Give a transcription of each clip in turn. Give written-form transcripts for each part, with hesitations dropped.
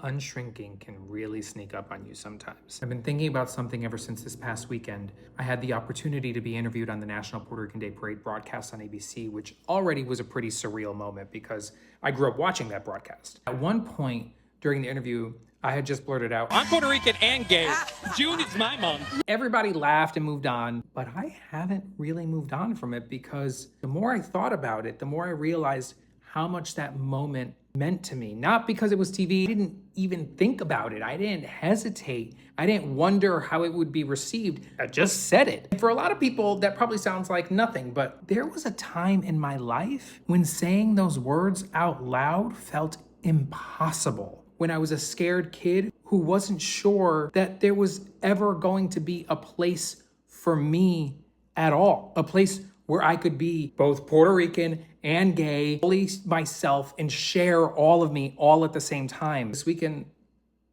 Unshrinking can really sneak up on you sometimes. I've been thinking about something ever since this past weekend. I had the opportunity to be interviewed on the National Puerto Rican Day Parade broadcast on ABC, which already was a pretty surreal moment because I grew up watching that broadcast. At one point during the interview, I had just blurted out, I'm Puerto Rican and gay. June is my month. Everybody laughed and moved on, but I haven't really moved on from it because the more I thought about it, the more I realized how much that moment meant to me. Not because it was TV. I didn't even think about it. I didn't hesitate. I didn't wonder how it would be received. I just said it. And for a lot of people, that probably sounds like nothing, but there was a time in my life when saying those words out loud felt impossible. When I was a scared kid who wasn't sure that there was ever going to be a place for me at all. A place where I could be both Puerto Rican and gay, fully myself, and share all of me all at the same time. This weekend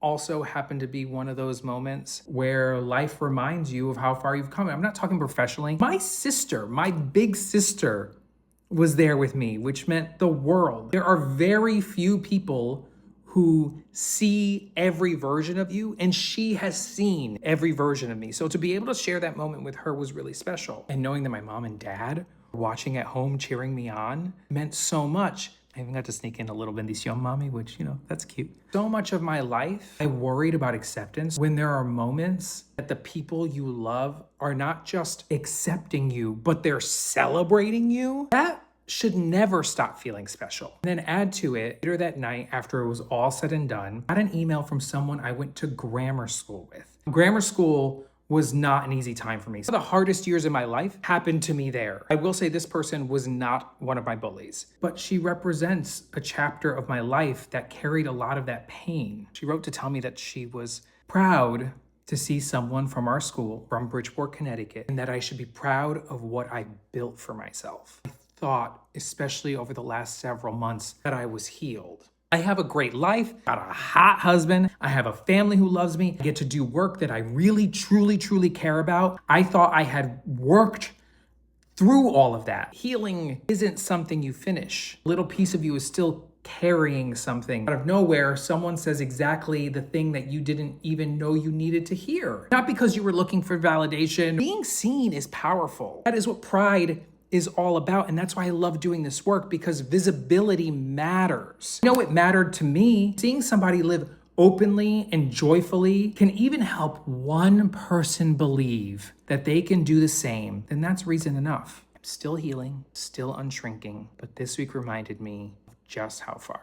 also happened to be one of those moments where life reminds you of how far you've come. I'm not talking professionally. My sister, my big sister, was there with me, which meant the world. There are very few people who see every version of you, and she has seen every version of me. So to be able to share that moment with her was really special. And knowing that my mom and dad were watching at home cheering me on meant so much. I even got to sneak in a little bendición, mommy, which, that's cute. So much of my life, I worried about acceptance when there are moments that the people you love are not just accepting you, but they're celebrating you. That should never stop feeling special. And then add to it, later that night, after it was all said and done, I got an email from someone I went to grammar school with. Grammar school was not an easy time for me. So the hardest years of my life happened to me there. I will say this person was not one of my bullies, but she represents a chapter of my life that carried a lot of that pain. She wrote to tell me that she was proud to see someone from our school, from Bridgeport, Connecticut, and that I should be proud of what I built for myself. Thought, especially over the last several months, that I was healed. I have a great life, got a hot husband, I have a family who loves me, I get to do work that I really, truly, truly care about. I thought I had worked through all of that. Healing isn't something you finish. A little piece of you is still carrying something. Out of nowhere, someone says exactly the thing that you didn't even know you needed to hear. Not because you were looking for validation. Being seen is powerful. That is what pride is all about. And that's why I love doing this work, because visibility matters. It mattered to me. Seeing somebody live openly and joyfully can even help one person believe that they can do the same. Then that's reason enough. I'm still healing, still unshrinking, but this week reminded me of just how far